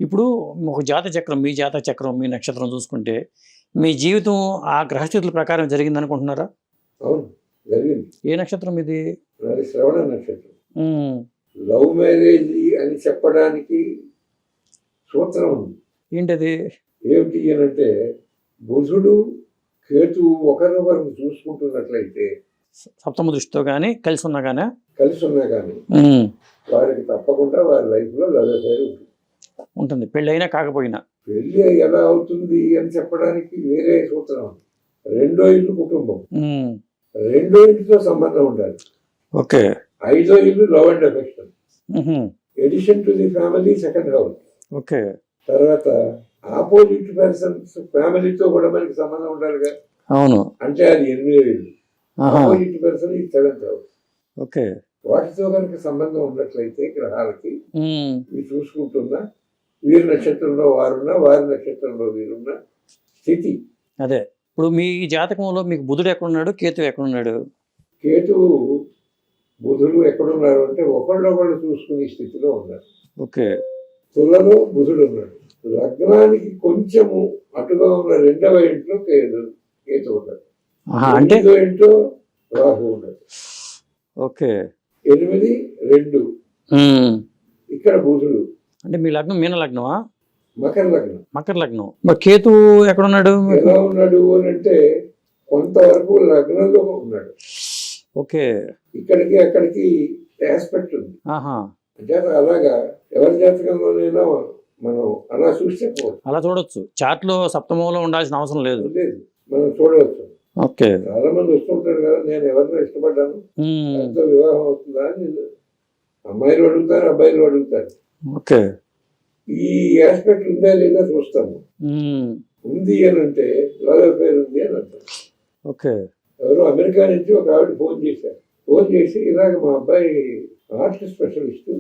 ఇప్పుడు ఒక జాతక చక్రం, మీ జాతక చక్రం, మీ నక్షత్రం చూసుకుంటే మీ జీవితం ఆ గ్రహస్థితుల ప్రకారం జరిగింది అనుకుంటున్నారా? అవును, జరిగింది. ఏ నక్షత్రం ఇది? నాది శ్రవణ నక్షత్రం. ఉమ్, లవ్ మ్యారేజ్ అని చెప్పడానికి సూత్రం ఉంది. ఏంటది? ఏమిటి అని అంటే, బుధుడు కేతువు ఒకరినొకరు చూసుకుంటున్నట్లయితే, సప్తమ దృష్టితో కానీ కలిసి ఉన్నా కానీ కలిసి ఉన్నా కానీ వారికి తప్పకుండా వారి లైఫ్లో లవ్ అఫైర్ ఉంటుంది. ఉంటుంది, పెళ్ళి అయినా కాకపోయినా. పెళ్ళి ఎలా అవుతుంది అని చెప్పడానికి వేరే సూత్రం ఉంది. రెండో ఇల్లు కుటుంబం, ఉమ్, రెండో ఇంటితో సంబంధం ఉండాలి. ఓకే. ఐదో ఇల్లు లవ్ అండ్ అఫెక్షన్, ఉహుం, edition to the family second house. Okay. తర్వాత ఆపోజిట్ పర్సన్స్ ఫ్యామిలీతో కూడా మనకి సంబంధం ఉండాలిగా. అవును. అంటే అది 8వ ఇల్లు. ఆహా, ఆపోజిట్ పర్సన్ ఈ 7th హౌస్. ఓకే. వాటితో కనుక సంబంధం ఉన్నట్లయితే గ్రహాలకి ఉమ్, ఇవి చూసుకుంటున్నా, వీరి నక్షత్రంలో వారున్నా, వారి నక్షత్రంలో వీరున్నా స్థితి. అదే ఇప్పుడు మీ జాతకంలో మీకు బుధుడు ఎక్కడున్నాడు, కేతు ఎక్కడున్నాడు? కేతువు బుధుడు ఎక్కడున్నారు అంటే ఒకళ్ళొకళ్ళు చూసుకునే స్థితిలో ఉన్నారు. ఓకే. తులలో బుధుడు ఉన్నాడు. లగ్నానికి కొంచెము అటుగా ఉన్న 2వ ఇంట్లో కేతు ఉన్నాడు. అంటే 8వ ఇంట్లో రాహు ఉన్నాడు. ఓకే. 8, 2 ఇక్కడ బుధుడు. అంటే మీ లగ్నం మీన లగ్నమా? మకర లగ్నం. మకర లగ్నం. మరి కేతు ఎక్కడున్నాడు? ఎలా ఉన్నాడు అని అంటే కొంతవరకు లగ్నంలో ఉన్నాడు. ఓకే. ఇక్కడికి అక్కడికి ఆస్పెక్ట్ ఉంది. ఆహా, అంటే అలాగా ఎవరి జాతకంలోనైనా మనం అలా చూసి చెప్పవచ్చు. అలా చూడొచ్చు. చార్ట్ లో సప్తమంలో ఉండాల్సిన అవసరం లేదు. లేదు, మనం చూడవచ్చు. ఓకే. చాలా మంది వస్తుంటారు కదా, నేను ఎవరినో ఇష్టపడ్డాను, ఉమ్, ఎంతో వివాహం అవుతుందా అని అమ్మాయిలు అడుగుతారు, అబ్బాయిలు అడుగుతారు. ఓకే. ఈ ఆస్పెక్ట్ ఉందా లేదా చూస్తాము. ఉమ్, ఉంది అని అంటే లవ్ అఫైర్ ఉంది అని అంటారు. ఓకే. ఎవరో అమెరికా నుంచి ఒక ఆవిడ ఫోన్ చేశారు. ఫోన్ చేసి ఇలాగ మా అబ్బాయి ఆర్ట్ స్పెషలిస్ట్,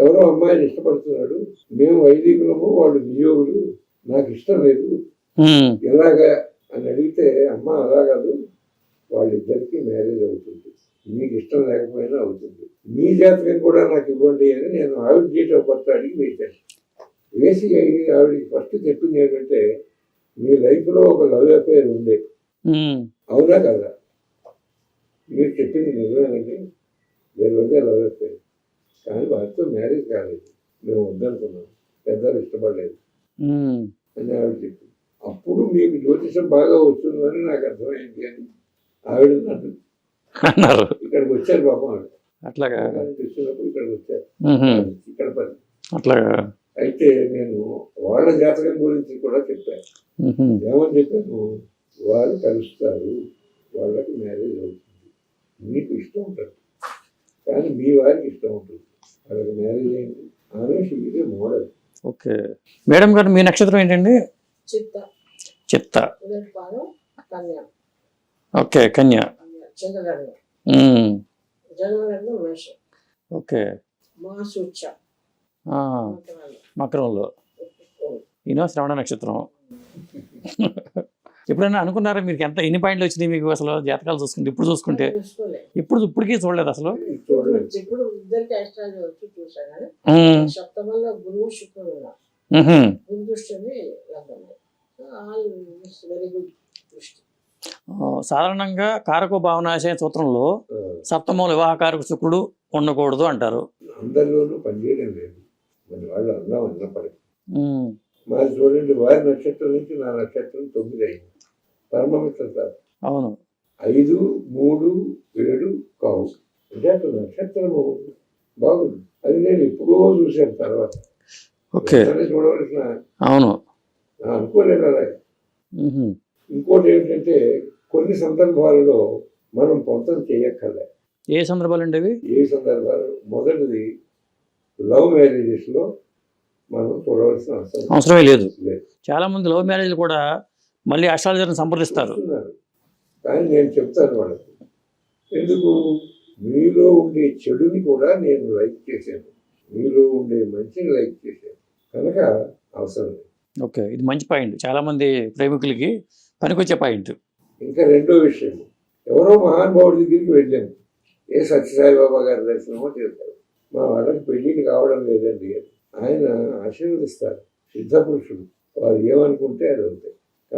ఎవరో అమ్మాయిని ఇష్టపడుతున్నాడు, మేము వైదికులము, వాళ్ళు నియోగులు, నాకు ఇష్టం లేదు, ఉమ్, ఎలాగా అని అడిగితే, అమ్మ అలా కాదు, వాళ్ళిద్దరికీ మ్యారేజ్ అవుతుంది, మీకు ఇష్టం లేకపోయినా అవుతుంది, మీ జాతకం కూడా నాకు ఇవ్వండి అని నేను ఆవిడ డేట్ ఆఫ్ బర్త్ అడిగి వేశాను. వేసి ఆవిడకి ఫస్ట్ చెప్పింది ఏంటంటే, మీ లైఫ్లో ఒక లవ్ అఫైర్ ఉంది, అవునా కదా? మీరు చెప్పింది నిజమేనండి, నేను ఉందే లవ్ అఫైర్, కానీ వారితో మ్యారేజ్ కాలేదు, మేము వద్దనుకున్నాం, పెద్దలు ఇష్టపడలేదు అని ఆవిడ చెప్పింది. అప్పుడు మీకు జ్యోతిషం బాగా వస్తుందని నాకు అర్థమైంది అని ఆవిడ నన్ను అన్నారు. ఇక్కడికి వచ్చారు పాపం. ఆవిడ అట్లాగా వచ్చినప్పుడు ఇక్కడికి వచ్చారు, ఇక్కడ పని. అట్లాగా అయితే నేను వాళ్ళ జాతకం గురించి కూడా చెప్పాను. ఏమని చెప్పాను, వారు కలుస్తారు, వాళ్ళకి మ్యారేజ్ అవుతుంది, మీకు ఇష్టం ఉంటుంది, కానీ మీ వారికి ఇష్టం ఉంటుంది, వాళ్ళకి మ్యారేజ్ అయింది అనేసి ఇదే మోడల్. ఓకే. మేడం గారు మీ నక్షత్రం ఏంటండి? చిత్త. చిత్త. కన్య. ఓకే, కన్య. చంద్రలగ్నం. జన్మలగ్నం మేషం. ఓకే. మాసూచ మకరంలో. ఈయన శ్రవణ నక్షత్రం. ఎప్పుడైనా అనుకున్నారా మీకు ఎన్ని పాయింట్లు వచ్చినాయి మీకు అసలు జాతకాలు చూసుకుంటే? ఇప్పుడు చూసుకుంటే ఇప్పటికీ చూడలేదు అసలు. ఇప్పుడు ఇద్దరికి అష్టాలు వచ్చి చూసా కానీ సప్తమంలో గురువు శుక్రుడు ఉన్నారు. గురు దృష్టి వెరీ గుడ్ దృష్టి. సాధారణంగా కారక భావనాశయ సూత్రంలో సప్తమంలో వివాహకారక శుక్రుడు ఉండకూడదు అంటారు. అందరిలోనూ పనిచేయడం లేదు, మన వాళ్ళు అన్నాం అన్నప్పటికీ. మాది చూడండి, వారి నక్షత్రం నుంచి నా నక్షత్రం 9 అయింది, పరమమిత్ర సార్. అవును. 5, 3, 7 కావు, అంటే అక్కడ నక్షత్రము బాగుంది. అది నేను ఎప్పుడో చూశాను తర్వాత. ఓకే. చూడవలసిన అవును అనుకోలేదు అలా. ఇంకోటి ఏంటంటే, కొన్ని సందర్భాలలో మనం పొంతం చేయక్కర్లే. ఏ సందర్భాలు అండి అవి? ఏ సందర్భాలు? మొదటిది, లవ్ మ్యారేజెస్ లో మనం చూడవలసిన అవసరమే లేదు. చాలా మంది లవ్ మ్యారేజ్ కూడా మళ్ళీ అస్ట్రాలజర్ని సంప్రదిస్తారు. కానీ నేను చెప్తాను వాళ్ళకి, ఎందుకు, మీలో ఉండే చెడుని కూడా నేను లైక్ చేశాను, మీలో ఉండే మంచిని లైక్ చేశాను, కనుక అవసరం లేదు. ఓకే, ఇది మంచి పాయింట్, చాలా మంది ప్రేమికులకి పనికొచ్చే పాయింట్. ఇంకా రెండో విషయం, ఎవరో మహానుభావుడి దగ్గరికి వెళ్ళాము, ఏ సత్యసాయిబాబా గారి దర్శనమో చేస్తారు, మా వాళ్ళకి పెళ్ళికి కావడం లేదండి, ఆయన ఆశీర్వదిస్తారు, సిద్ధపురుషుడు. వారు ఏమనుకుంటే అది అవుతాయి.